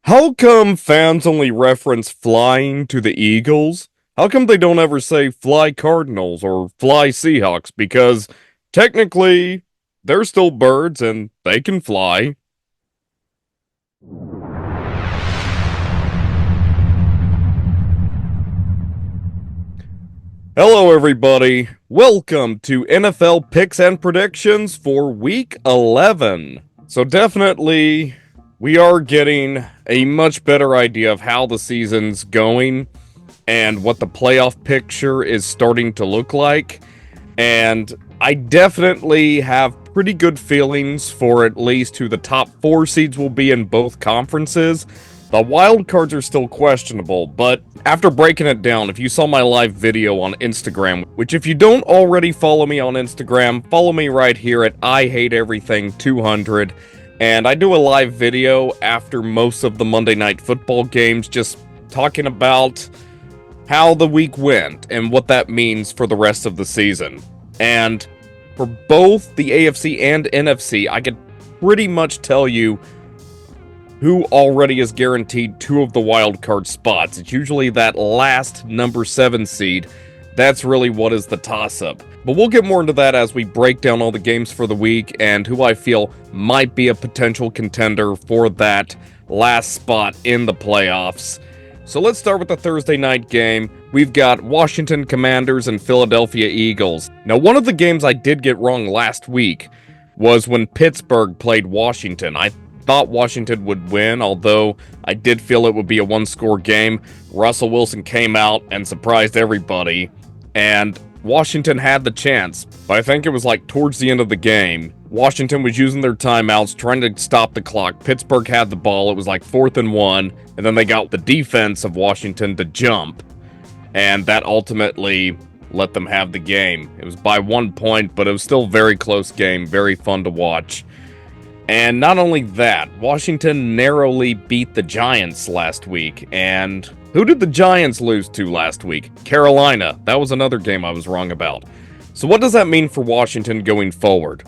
How come fans only reference flying to the Eagles? How come they don't ever say fly Cardinals or fly Seahawks? Because technically, they're still birds and they can fly. Hello, everybody. Welcome to NFL picks and predictions for Week 11. So definitely, we are getting a much better idea of how the season's going and what the playoff picture is starting to look like. And I definitely have pretty good feelings for at least who the top 4 seeds will be in both conferences. The wild cards are still questionable, but after breaking it down, if you saw my live video on Instagram, which if you don't already follow me on Instagram, follow me right here at IHateEverything200. And I do a live video after most of the Monday Night Football games, just talking about how the week went and what that means for the rest of the season. And for both the AFC and NFC, I could pretty much tell you who already is guaranteed 2 of the wild card spots. It's usually that last number 7 seed. That's really what is the toss-up. But we'll get more into that as we break down all the games for the week and who I feel might be a potential contender for that last spot in the playoffs. So let's start with the Thursday night game. We've got Washington Commanders and Philadelphia Eagles. Now, one of the games I did get wrong last week was when Pittsburgh played Washington. I thought Washington would win, although I did feel it would be a one-score game. Russell Wilson came out and surprised everybody, and Washington had the chance. But I think it was like towards the end of the game, Washington was using their timeouts, trying to stop the clock. Pittsburgh had the ball. It was like 4th and 1, and then they got the defense of Washington to jump, and that ultimately let them have the game. It was by 1 point, but it was still a very close game, very fun to watch. And not only that, Washington narrowly beat the Giants last week. And who did the Giants lose to last week? Carolina. That was another game I was wrong about. So what does that mean for Washington going forward?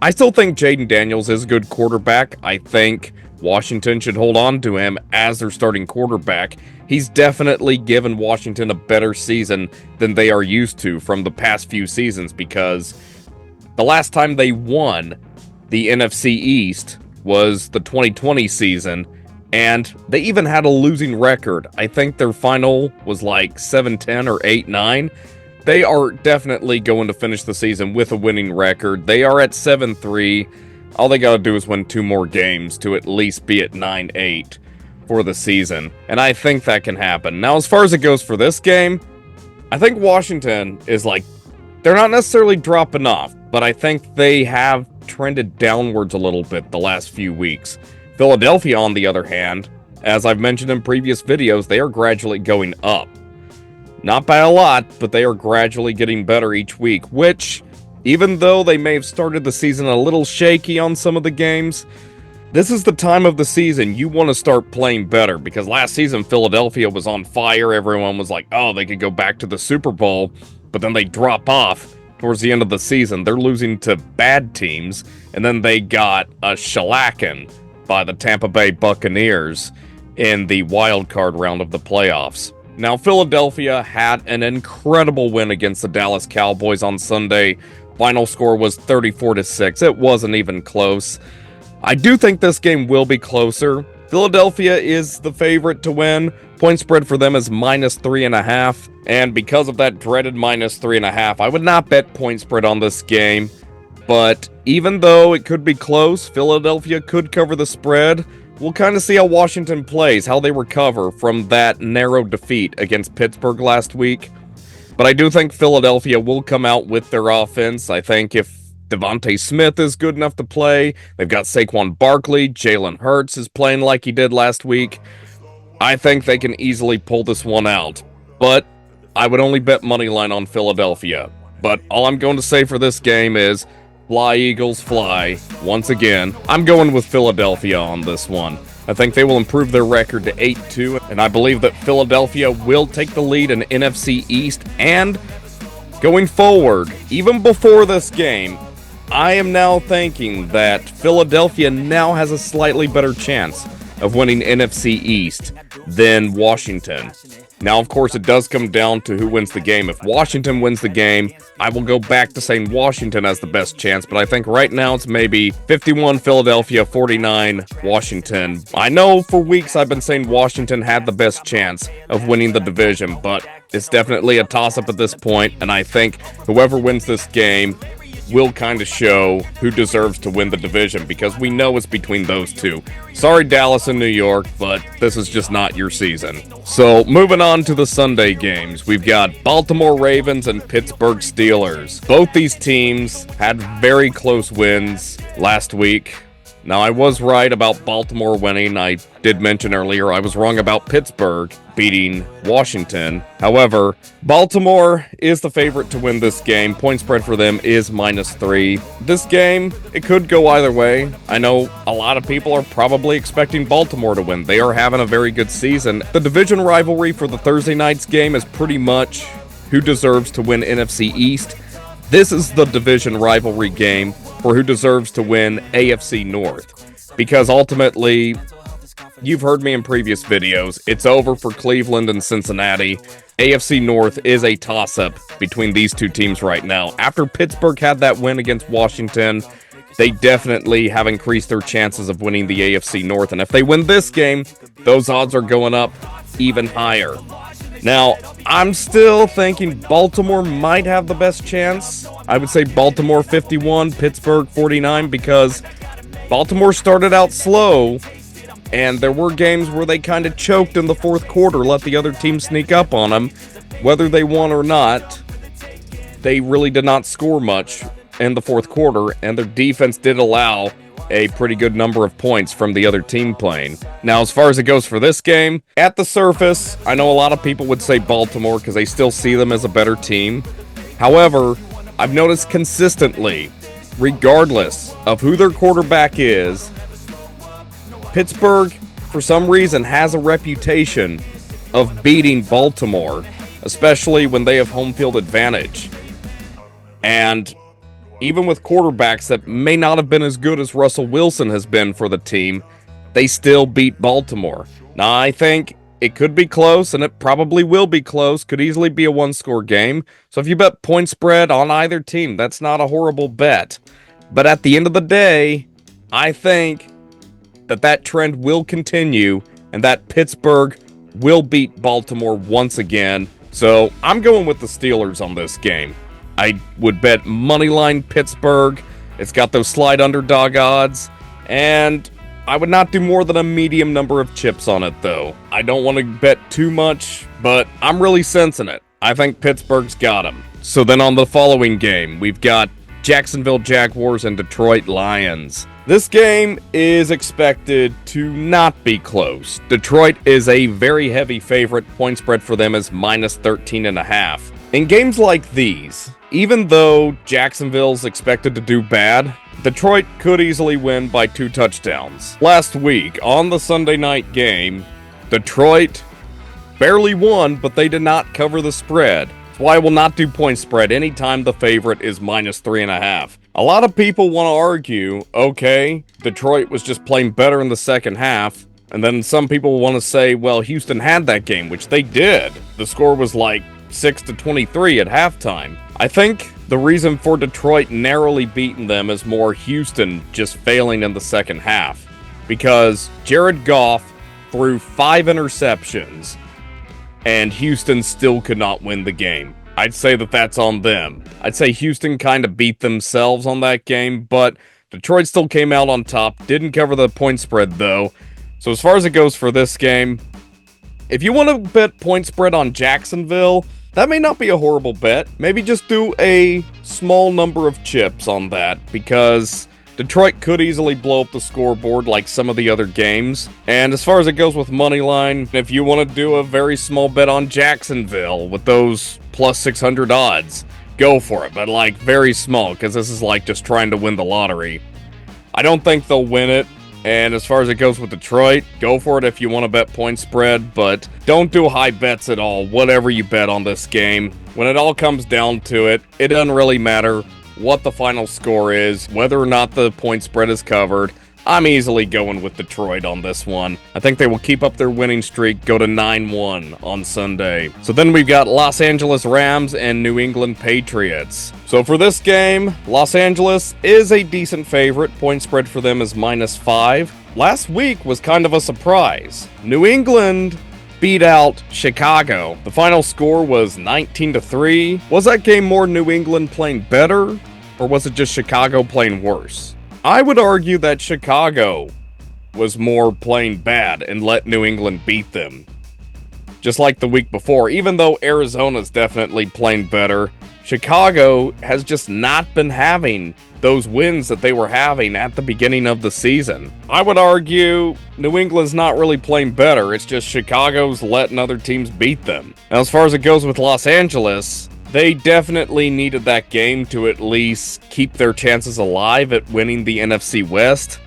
I still think Jaden Daniels is a good quarterback. I think Washington should hold on to him as their starting quarterback. He's definitely given Washington a better season than they are used to from the past few seasons, because the last time they won the NFC East was the 2020 season, and they even had a losing record. I think their final was like 7-10 or 8-9. They are definitely going to finish the season with a winning record. They are at 7-3. All they got to do is win 2 more games to at least be at 9-8 for the season, and I think that can happen. Now, as far as it goes for this game, I think Washington is like, they're not necessarily dropping off, but I think they have trended downwards a little bit the last few weeks. Philadelphia, on the other hand, as I've mentioned in previous videos, they are gradually going up. Not by a lot, but they are gradually getting better each week, which, even though they may have started the season a little shaky on some of the games, this is the time of the season you want to start playing better, because last season Philadelphia was on fire. Everyone was like, oh, they could go back to the Super Bowl, but then they drop off towards the end of the season. They're losing to bad teams, and then they got a shellacking by the Tampa Bay Buccaneers in the wild card round of the playoffs. Now, Philadelphia had an incredible win against the Dallas Cowboys on Sunday. Final score was 34-6. It wasn't even close. I do think this game will be closer. Philadelphia is the favorite to win. Point spread for them is -3.5. And because of that dreaded -3.5, I would not bet point spread on this game. But even though it could be close, Philadelphia could cover the spread. We'll kind of see how Washington plays, how they recover from that narrow defeat against Pittsburgh last week. But I do think Philadelphia will come out with their offense. I think if Devontae Smith is good enough to play, they've got Saquon Barkley, Jalen Hurts is playing like he did last week, I think they can easily pull this one out. But I would only bet money line on Philadelphia. But all I'm going to say for this game is, fly, Eagles, fly. Once again, I'm going with Philadelphia on this one. I think they will improve their record to 8-2, and I believe that Philadelphia will take the lead in NFC East. And going forward, even before this game, I am now thinking that Philadelphia now has a slightly better chance of winning NFC East than Washington. Now, of course, it does come down to who wins the game. If Washington wins the game, I will go back to saying Washington has the best chance, but I think right now it's maybe 51 Philadelphia, 49 Washington. I know for weeks I've been saying Washington had the best chance of winning the division, but it's definitely a toss-up at this point, and I think whoever wins this game will kind of show who deserves to win the division, because we know it's between those two. Sorry, Dallas and New York, but this is just not your season. So, moving on to the Sunday games, we've got Baltimore Ravens and Pittsburgh Steelers. Both these teams had very close wins last week. Now, I was right about Baltimore winning. I did mention earlier I was wrong about Pittsburgh beating Washington. However, Baltimore is the favorite to win this game. Point spread for them is -3. This game, it could go either way. I know a lot of people are probably expecting Baltimore to win. They are having a very good season. The division rivalry for the Thursday night's game is pretty much who deserves to win NFC East. This is the division rivalry game for who deserves to win AFC North. Because ultimately, you've heard me in previous videos, it's over for Cleveland and Cincinnati. AFC North is a toss-up between these two teams right now. After Pittsburgh had that win against Washington, they definitely have increased their chances of winning the AFC North. And if they win this game, those odds are going up even higher. Now, I'm still thinking Baltimore might have the best chance. I would say Baltimore 51, Pittsburgh 49, because Baltimore started out slow, and there were games where they kind of choked in the fourth quarter, let the other team sneak up on them. Whether they won or not, they really did not score much in the fourth quarter, and their defense did allow a pretty good number of points from the other team playing. Now, as far as it goes for this game, at the surface, I know a lot of people would say Baltimore because they still see them as a better team. However, I've noticed consistently, regardless of who their quarterback is, Pittsburgh, for some reason, has a reputation of beating Baltimore, especially when they have home field advantage. And even with quarterbacks that may not have been as good as Russell Wilson has been for the team, they still beat Baltimore. Now, I think it could be close, and it probably will be close. Could easily be a one-score game. So if you bet point spread on either team, that's not a horrible bet. But at the end of the day, I think that trend will continue, and that Pittsburgh will beat Baltimore once again. So I'm going with the Steelers on this game. I would bet moneyline Pittsburgh. It's got those slight underdog odds. And I would not do more than a medium number of chips on it, though. I don't want to bet too much, but I'm really sensing it. I think Pittsburgh's got them. So then on the following game, we've got Jacksonville Jaguars and Detroit Lions. This game is expected to not be close. Detroit is a very heavy favorite. Point spread for them is -13.5. In games like these, even though Jacksonville's expected to do bad, Detroit could easily win by 2 touchdowns. Last week, on the Sunday night game, Detroit barely won, but they did not cover the spread. That's why I will not do point spread anytime the favorite is -3.5. A lot of people want to argue, okay, Detroit was just playing better in the second half, and then some people want to say, well, Houston had that game, which they did. The score was like 6-23 at halftime. I think the reason for Detroit narrowly beating them is more Houston just failing in the second half. Because Jared Goff threw 5 interceptions, and Houston still could not win the game. I'd say that's on them. I'd say Houston kind of beat themselves on that game, but Detroit still came out on top. Didn't cover the point spread, though. So as far as it goes for this game, if you want to bet point spread on Jacksonville, that may not be a horrible bet. Maybe just do a small number of chips on that, because Detroit could easily blow up the scoreboard like some of the other games. And as far as it goes with moneyline, if you want to do a very small bet on Jacksonville with those +600 odds, go for it. But like very small, because this is like just trying to win the lottery. I don't think they'll win it. And as far as it goes with Detroit, go for it if you want to bet point spread, but don't do high bets at all, whatever you bet on this game. When it all comes down to it, it doesn't really matter what the final score is, whether or not the point spread is covered. I'm easily going with Detroit on this one. I think they will keep up their winning streak, go to 9-1 on Sunday. So then we've got Los Angeles Rams and New England Patriots. So for this game, Los Angeles is a decent favorite. Point spread for them is -5. Last week was kind of a surprise. New England beat out Chicago. The final score was 19-3. Was that game more New England playing better, or was it just Chicago playing worse? I would argue that Chicago was more playing bad and let New England beat them. Just like the week before, even though Arizona's definitely playing better, Chicago has just not been having those wins that they were having at the beginning of the season. I would argue New England's not really playing better, it's just Chicago's letting other teams beat them. Now, as far as it goes with Los Angeles, they definitely needed that game to at least keep their chances alive at winning the NFC West.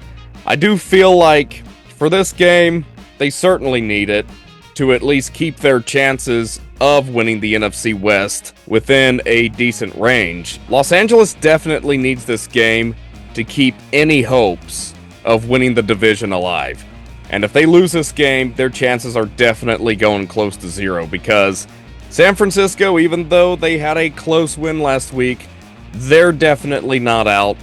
I do feel like for this game, they certainly need it to at least keep their chances of winning the NFC West within a decent range. Los Angeles definitely needs this game to keep any hopes of winning the division alive. And if they lose this game, their chances are definitely going close to zero, because San Francisco, even though they had a close win last week, they're definitely not out.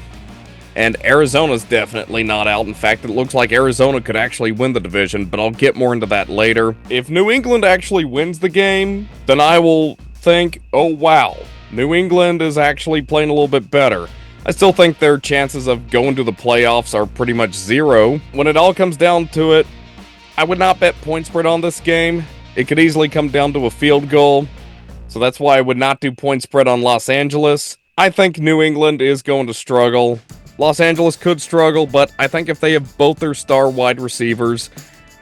And Arizona's definitely not out. In fact, it looks like Arizona could actually win the division, but I'll get more into that later. If New England actually wins the game, then I will think, oh wow, New England is actually playing a little bit better. I still think their chances of going to the playoffs are pretty much zero. When it all comes down to it, I would not bet point spread on this game. It could easily come down to a field goal, so that's why I would not do point spread on Los Angeles. I think New England is going to struggle. Los Angeles could struggle, but I think if they have both their star wide receivers,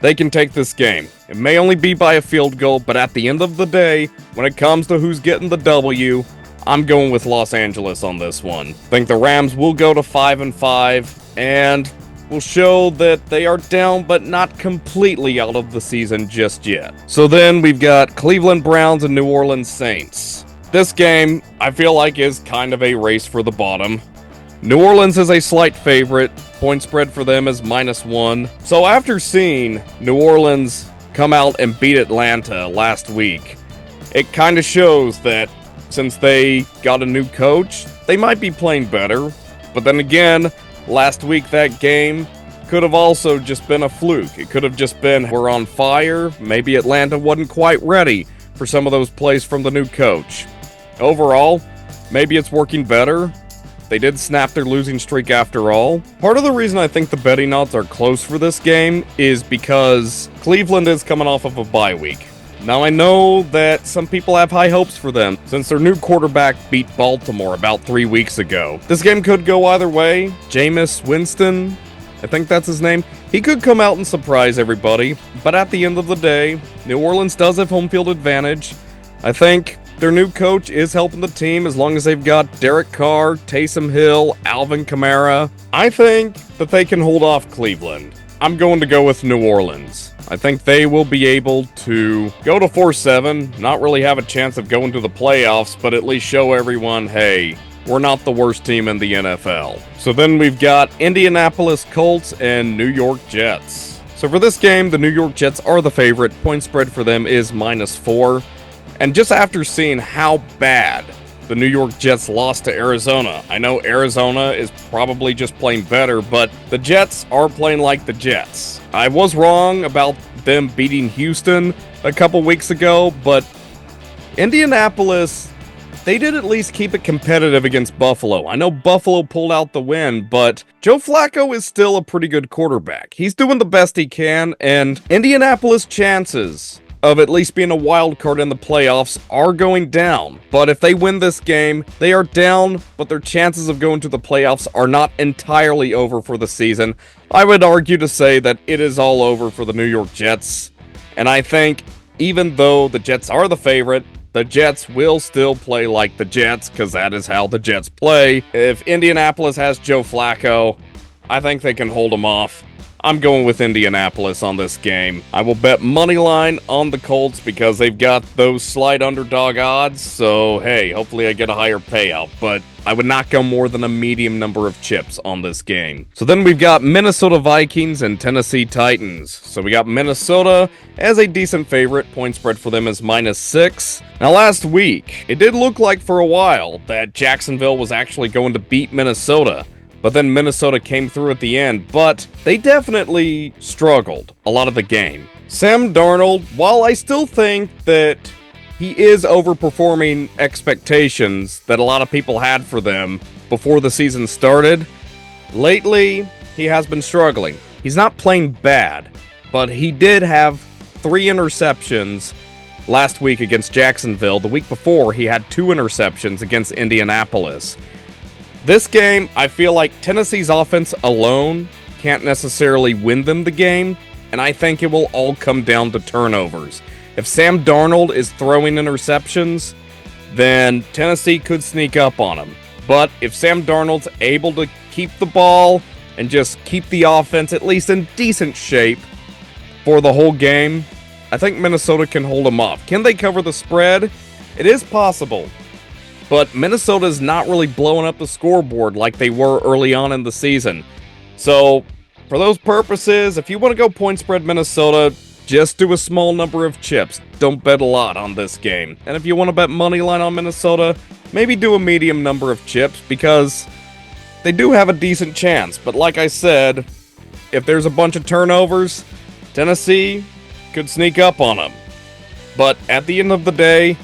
they can take this game. It may only be by a field goal, but at the end of the day, when it comes to who's getting the W, I'm going with Los Angeles on this one. I think the Rams will go to 5-5, and will show that they are down, but not completely out of the season just yet. So then we've got Cleveland Browns and New Orleans Saints. This game, I feel like, is kind of a race for the bottom. New Orleans is a slight favorite. Point spread for them is -1. So after seeing New Orleans come out and beat Atlanta last week, it kind of shows that since they got a new coach, they might be playing better. But then again, last week that game could have also just been a fluke. It could have just been, we're on fire. Maybe Atlanta wasn't quite ready for some of those plays from the new coach. Overall, maybe it's working better. They did snap their losing streak after all. Part of the reason I think the betting odds are close for this game is because Cleveland is coming off of a bye week. Now, I know that some people have high hopes for them since their new quarterback beat Baltimore about 3 weeks ago. This game could go either way. Jameis Winston, I think that's his name, he could come out and surprise everybody. But at the end of the day, New Orleans does have home field advantage. I think their new coach is helping the team as long as they've got Derek Carr, Taysom Hill, Alvin Kamara. I think that they can hold off Cleveland. I'm going to go with New Orleans. I think they will be able to go to 4-7, not really have a chance of going to the playoffs, but at least show everyone, hey, we're not the worst team in the NFL. So then we've got Indianapolis Colts and New York Jets. So for this game, the New York Jets are the favorite. Point spread for them is -4. And just after seeing how bad the New York Jets lost to Arizona, I know Arizona is probably just playing better, but the Jets are playing like the Jets. I was wrong about them beating Houston a couple weeks ago, but Indianapolis, they did at least keep it competitive against Buffalo. I know Buffalo pulled out the win, but Joe Flacco is still a pretty good quarterback. He's doing the best he can, and Indianapolis' chances of at least being a wild card in the playoffs are going down. But if they win this game, they are down, but their chances of going to the playoffs are not entirely over for the season. I would argue to say that it is all over for the New York Jets. And I think even though the Jets are the favorite, the Jets will still play like the Jets, because that is how the Jets play. If Indianapolis has Joe Flacco, I think they can hold him off. I'm going with Indianapolis on this game. I will bet moneyline on the Colts because they've got those slight underdog odds, so hey, hopefully I get a higher payout, but I would not go more than a medium number of chips on this game. So then we've got Minnesota Vikings and Tennessee Titans. So we got Minnesota as a decent favorite. Point spread for them is -6. Now last week, it did look like for a while that Jacksonville was actually going to beat Minnesota. But then Minnesota came through at the end, but they definitely struggled a lot of the game. Sam Darnold, while I still think that he is overperforming expectations that a lot of people had for them before the season started, lately he has been struggling. He's not playing bad, but he did have 3 interceptions last week against Jacksonville. The week before, he had 2 interceptions against Indianapolis. This game, I feel like Tennessee's offense alone can't necessarily win them the game, and I think it will all come down to turnovers. If Sam Darnold is throwing interceptions, then Tennessee could sneak up on him. But if Sam Darnold's able to keep the ball and just keep the offense at least in decent shape for the whole game, I think Minnesota can hold them off. Can they cover the spread? It is possible. But Minnesota's not really blowing up the scoreboard like they were early on in the season. So, for those purposes, if you want to go point spread Minnesota, just do a small number of chips. Don't bet a lot on this game. And if you want to bet money line on Minnesota, maybe do a medium number of chips because they do have a decent chance. But like I said, if there's a bunch of turnovers, Tennessee could sneak up on them. But at the end of the day,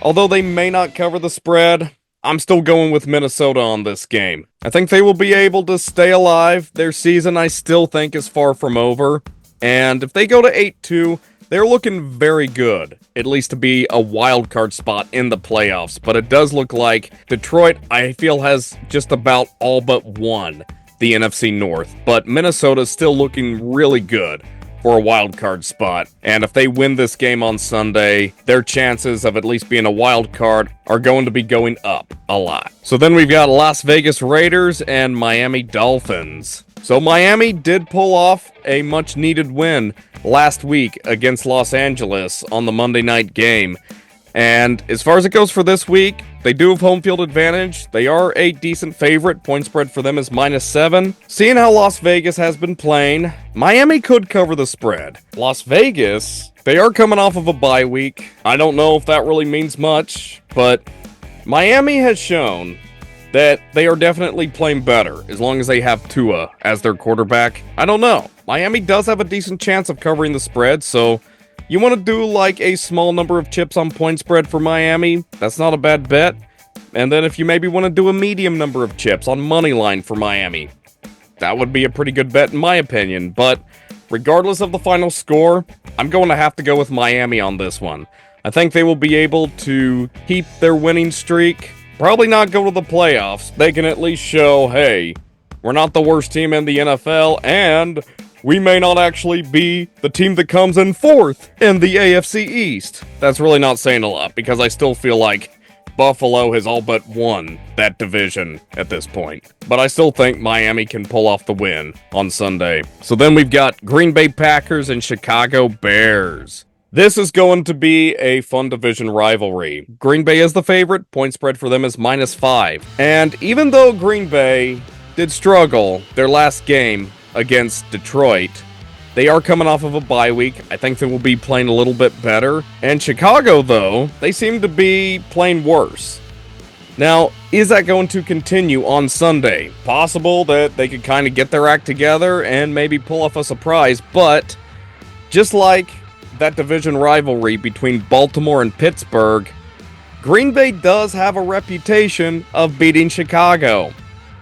although they may not cover the spread, I'm still going with Minnesota on this game. I think they will be able to stay alive. Their season, I still think, is far from over. And if they go to 8-2, they're looking very good, at least to be a wild card spot in the playoffs. But it does look like Detroit, I feel, has just about all but won the NFC North. But Minnesota's still looking really good for a wild card spot. And if they win this game on Sunday, their chances of at least being a wild card are going to be going up a lot. So then we've got Las Vegas Raiders and Miami Dolphins. So Miami did pull off a much needed win last week against Los Angeles on the Monday night game. And as far as it goes for this week, they do have home field advantage. They are a decent favorite. Point spread for them is -7. Seeing how Las Vegas has been playing, Miami could cover the spread. Las Vegas, they are coming off of a bye week. I don't know if that really means much, but Miami has shown that they are definitely playing better as long as they have Tua as their quarterback. I don't know. Miami does have a decent chance of covering the spread, so you want to do like a small number of chips on point spread for Miami. That's not a bad bet. And then if you maybe want to do a medium number of chips on money line for Miami, that would be a pretty good bet in my opinion. But regardless of the final score, I'm going to have to go with Miami on this one. I think they will be able to keep their winning streak. Probably not go to the playoffs. They can at least show, hey, we're not the worst team in the NFL, and we may not actually be the team that comes in 4th in the AFC East. That's really not saying a lot, because I still feel like Buffalo has all but won that division at this point. But I still think Miami can pull off the win on Sunday. So then we've got Green Bay Packers and Chicago Bears. This is going to be a fun division rivalry. Green Bay is the favorite. Point spread for them is -5. And even though Green Bay did struggle their last game against Detroit, they are coming off of a bye week. I think they will be playing a little bit better. And Chicago, though, they seem to be playing worse. Now, is that going to continue on Sunday? Possible that they could kind of get their act together and maybe pull off a surprise, but just like that division rivalry between Baltimore and Pittsburgh, Green Bay does have a reputation of beating Chicago.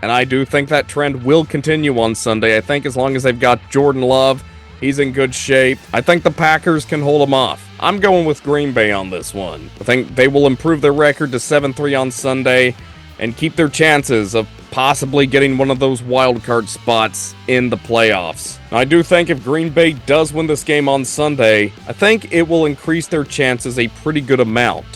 And I do think that trend will continue on Sunday. I think as long as they've got Jordan Love, he's in good shape. I think the Packers can hold him off. I'm going with Green Bay on this one. I think they will improve their record to 7-3 on Sunday and keep their chances of possibly getting one of those wild card spots in the playoffs. Now, I do think if Green Bay does win this game on Sunday, I think it will increase their chances a pretty good amount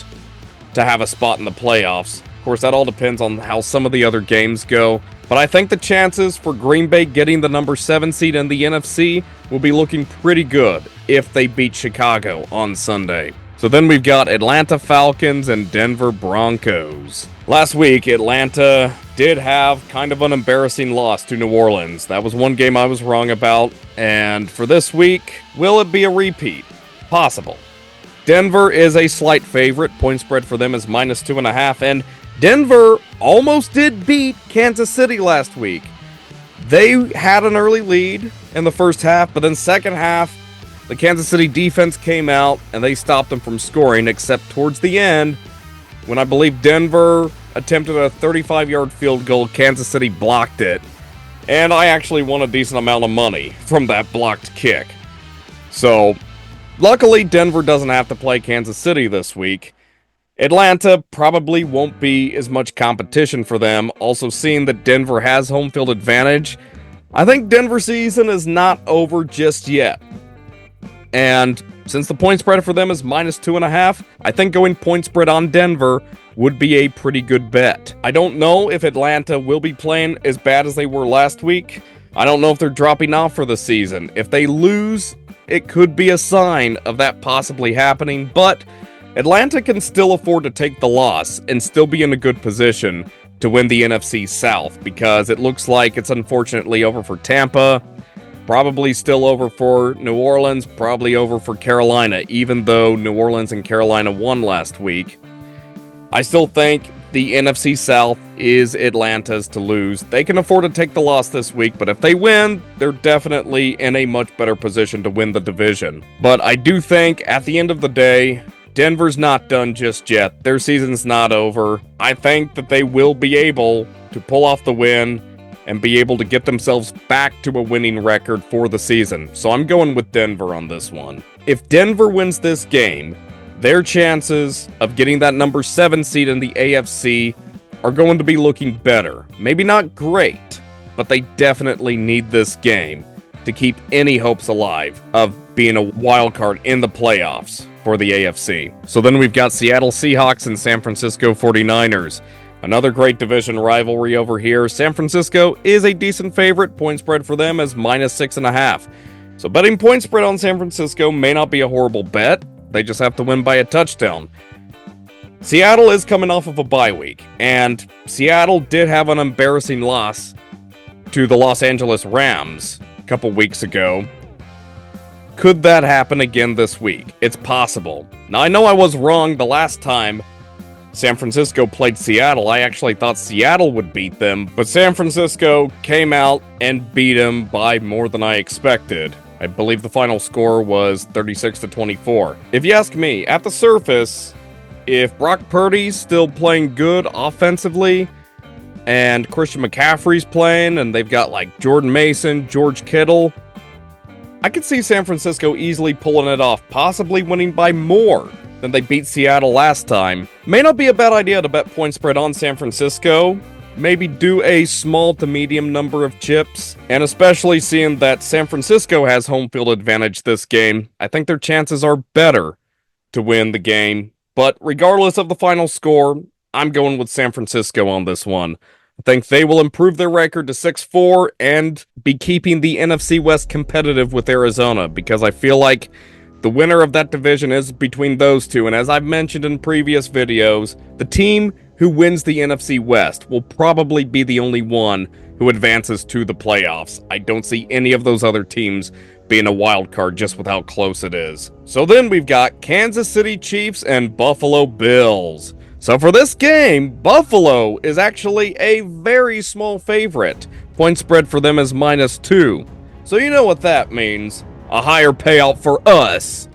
to have a spot in the playoffs. Of course, that all depends on how some of the other games go. But I think the chances for Green Bay getting the number 7 seed in the NFC will be looking pretty good if they beat Chicago on Sunday. So then we've got Atlanta Falcons and Denver Broncos. Last week, Atlanta did have kind of an embarrassing loss to New Orleans. That was one game I was wrong about. And for this week, will it be a repeat? Possible. Denver is a slight favorite. Point spread for them is -2.5. And Denver almost did beat Kansas City last week. They had an early lead in the first half, but then second half, the Kansas City defense came out and they stopped them from scoring, except towards the end, when I believe Denver attempted a 35-yard field goal, Kansas City blocked it. And I actually won a decent amount of money from that blocked kick. So, luckily, Denver doesn't have to play Kansas City this week. Atlanta probably won't be as much competition for them. Also, seeing that Denver has home field advantage, I think Denver season is not over just yet. And since the point spread for them is -2.5, I think going point spread on Denver would be a pretty good bet. I don't know if Atlanta will be playing as bad as they were last week. I don't know if they're dropping off for the season. If they lose, it could be a sign of that possibly happening, but Atlanta can still afford to take the loss and still be in a good position to win the NFC South, because it looks like it's unfortunately over for Tampa, probably still over for New Orleans, probably over for Carolina, even though New Orleans and Carolina won last week. I still think the NFC South is Atlanta's to lose. They can afford to take the loss this week, but if they win, they're definitely in a much better position to win the division. But I do think, at the end of the day, Denver's not done just yet. Their season's not over. I think that they will be able to pull off the win and be able to get themselves back to a winning record for the season. So I'm going with Denver on this one. If Denver wins this game, their chances of getting that number 7 seed in the AFC are going to be looking better. Maybe not great, but they definitely need this game to keep any hopes alive of being a wild card in the playoffs for the AFC. So then we've got Seattle Seahawks and San Francisco 49ers. Another great division rivalry over here. San Francisco is a decent favorite. Point spread for them is -6.5. So betting point spread on San Francisco may not be a horrible bet. They just have to win by a touchdown. Seattle is coming off of a bye week, and Seattle did have an embarrassing loss to the Los Angeles Rams a couple weeks ago. Could that happen again this week? It's possible. Now, I know I was wrong the last time San Francisco played Seattle. I actually thought Seattle would beat them, but San Francisco came out and beat them by more than I expected. I believe the final score was 36-24. If you ask me, at the surface, if Brock Purdy's still playing good offensively, and Christian McCaffrey's playing, and they've got like Jordan Mason, George Kittle, I could see San Francisco easily pulling it off, possibly winning by more than they beat Seattle last time. May not be a bad idea to bet point spread on San Francisco. Maybe do a small to medium number of chips. And especially seeing that San Francisco has home field advantage this game, I think their chances are better to win the game. But regardless of the final score, I'm going with San Francisco on this one. I think they will improve their record to 6-4 and be keeping the NFC West competitive with Arizona, because I feel like the winner of that division is between those two. And as I've mentioned in previous videos, the team who wins the NFC West will probably be the only one who advances to the playoffs. I don't see any of those other teams being a wild card just with how close it is. So then we've got Kansas City Chiefs and Buffalo Bills. So for this game, Buffalo is actually a very small favorite. Point spread for them is -2. So you know what that means. A higher payout for us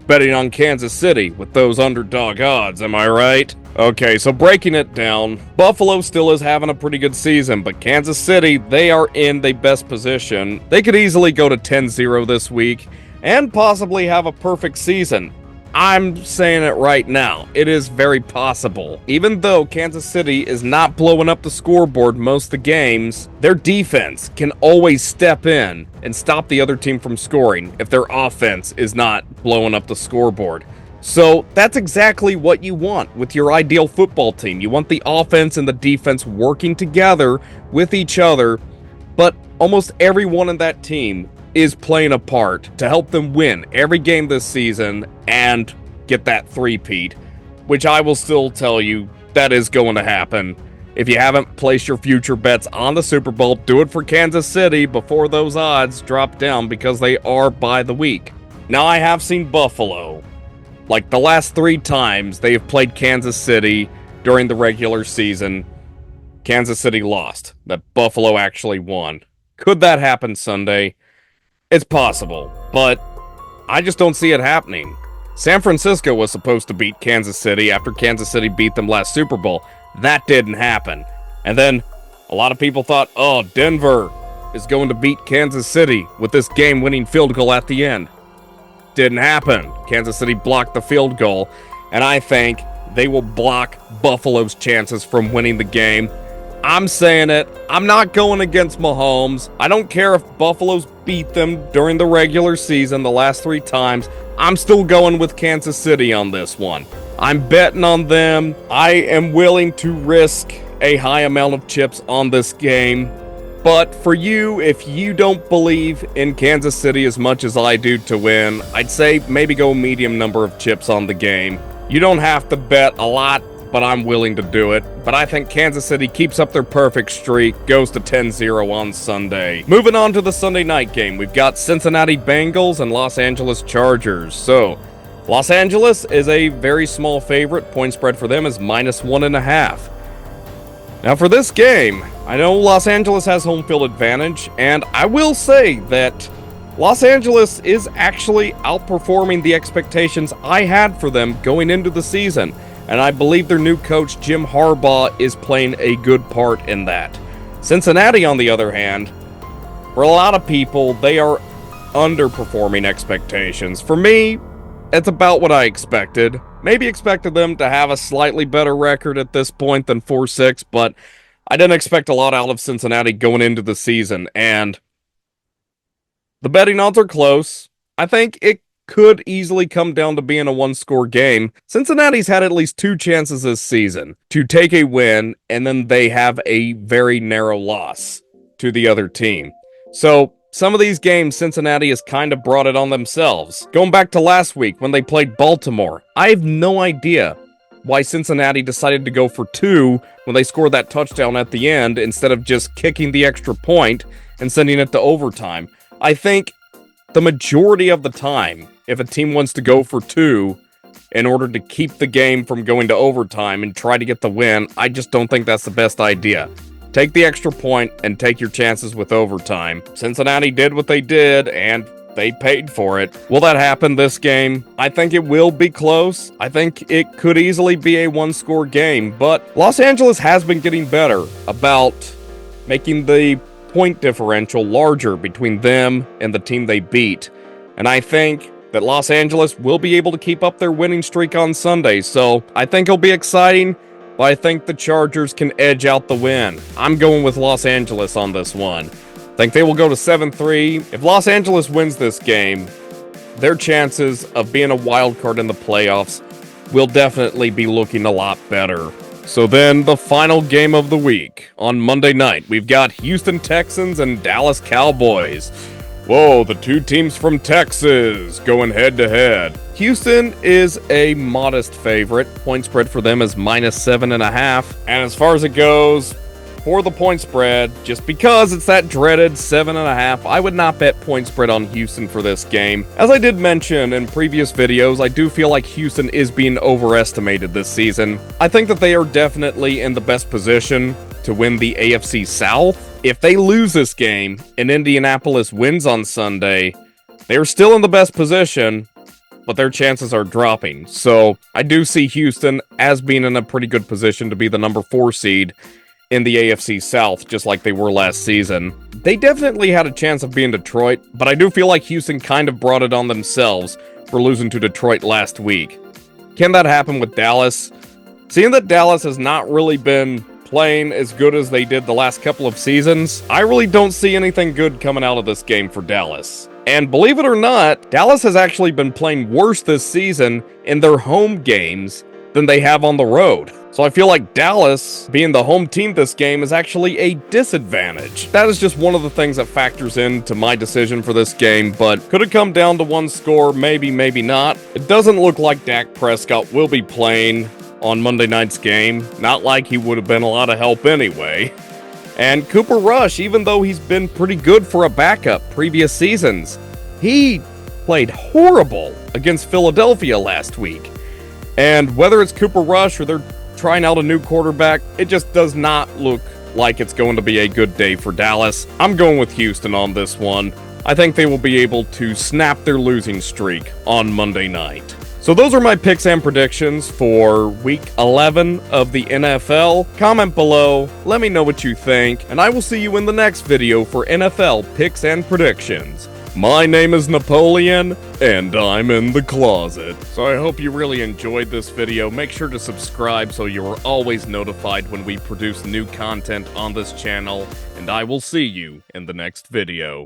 betting on Kansas City with those underdog odds, am I right? Okay, so breaking it down, Buffalo still is having a pretty good season, but Kansas City, they are in the best position. They could easily go to 10-0 this week and possibly have a perfect season. I'm saying it right now. It is very possible. Even though Kansas City is not blowing up the scoreboard most of the games, their defense can always step in and stop the other team from scoring if their offense is not blowing up the scoreboard. So that's exactly what you want with your ideal football team. You want the offense and the defense working together with each other, but almost everyone in that team is playing a part to help them win every game this season and get that three-peat, which I will still tell you that is going to happen. If you haven't placed your future bets on the Super Bowl, do it for Kansas City before those odds drop down because they are by the week. Now, I have seen Buffalo. Like the last 3 times they have played Kansas City during the regular season, Kansas City lost. That Buffalo actually won. Could that happen Sunday? It's possible, but I just don't see it happening. San Francisco was supposed to beat Kansas City after Kansas City beat them last Super Bowl. That didn't happen. And then a lot of people thought, oh, Denver is going to beat Kansas City with this game-winning field goal at the end. Didn't happen. Kansas City blocked the field goal, and I think they will block Buffalo's chances from winning the game. I'm saying it. I'm not going against Mahomes. I don't care if Buffalo's beat them during the regular season the last 3 times. I'm still going with Kansas City on this one. I'm betting on them. I am willing to risk a high amount of chips on this game. But for you, if you don't believe in Kansas City as much as I do to win, I'd say maybe go medium number of chips on the game. You don't have to bet a lot, but I'm willing to do it. But I think Kansas City keeps up their perfect streak, goes to 10-0 on Sunday. Moving on to the Sunday night game, we've got Cincinnati Bengals and Los Angeles Chargers. So, Los Angeles is a very small favorite. Point spread for them is -1.5. Now for this game, I know Los Angeles has home field advantage, and I will say that Los Angeles is actually outperforming the expectations I had for them going into the season, and I believe their new coach, Jim Harbaugh, is playing a good part in that. Cincinnati, on the other hand, for a lot of people, they are underperforming expectations. For me, it's about what I expected. Maybe expected them to have a slightly better record at this point than 4-6, but I didn't expect a lot out of Cincinnati going into the season, and the betting odds are close. I think it could easily come down to being a one-score game. Cincinnati's had at least 2 chances this season to take a win, and then they have a very narrow loss to the other team. So, some of these games, Cincinnati has kind of brought it on themselves. Going back to last week when they played Baltimore, I have no idea why Cincinnati decided to go for 2 when they scored that touchdown at the end instead of just kicking the extra point and sending it to overtime. I think the majority of the time, if a team wants to go for 2 in order to keep the game from going to overtime and try to get the win, I just don't think that's the best idea. Take the extra point and take your chances with overtime. Cincinnati did what they did, and they paid for it. Will that happen this game? I think it will be close. I think it could easily be a one-score game, but Los Angeles has been getting better about making the point differential larger between them and the team they beat. And I think that Los Angeles will be able to keep up their winning streak on Sunday, so I think it'll be exciting. But I think the Chargers can edge out the win. I'm going with Los Angeles on this one. I think they will go to 7-3. If Los Angeles wins this game, their chances of being a wild card in the playoffs will definitely be looking a lot better. So then, the final game of the week. On Monday night, we've got Houston Texans and Dallas Cowboys. Whoa, the 2 teams from Texas going head-to-head. Houston is a modest favorite. Point spread for them is -7.5. And as far as it goes, for the point spread, just because it's that dreaded 7.5, I would not bet point spread on Houston for this game. As I did mention in previous videos, I do feel like Houston is being overestimated this season. I think that they are definitely in the best position to win the AFC South. If they lose this game and Indianapolis wins on Sunday, they're still in the best position, but their chances are dropping. So I do see Houston as being in a pretty good position to be the number 4 seed in the AFC South, just like they were last season. They definitely had a chance of being Detroit, but I do feel like Houston kind of brought it on themselves for losing to Detroit last week. Can that happen with Dallas? Seeing that Dallas has not really been playing as good as they did the last couple of seasons, I really don't see anything good coming out of this game for Dallas. And believe it or not, Dallas has actually been playing worse this season in their home games than they have on the road. So I feel like Dallas, being the home team this game, is actually a disadvantage. That is just one of the things that factors into my decision for this game, but could it come down to one score? Maybe, maybe not. It doesn't look like Dak Prescott will be playing on Monday night's game. Not like he would have been a lot of help anyway. And Cooper Rush, even though he's been pretty good for a backup previous seasons, he played horrible against Philadelphia last week. And whether it's Cooper Rush or they're trying out a new quarterback, it just does not look like it's going to be a good day for Dallas. I'm going with Houston on this one. I think they will be able to snap their losing streak on Monday night. So those are my picks and predictions for Week 11 of the NFL. Comment below, let me know what you think, and I will see you in the next video for NFL picks and predictions. My name is Napoleon, and I'm in the closet. So I hope you really enjoyed this video. Make sure to subscribe so you are always notified when we produce new content on this channel, and I will see you in the next video.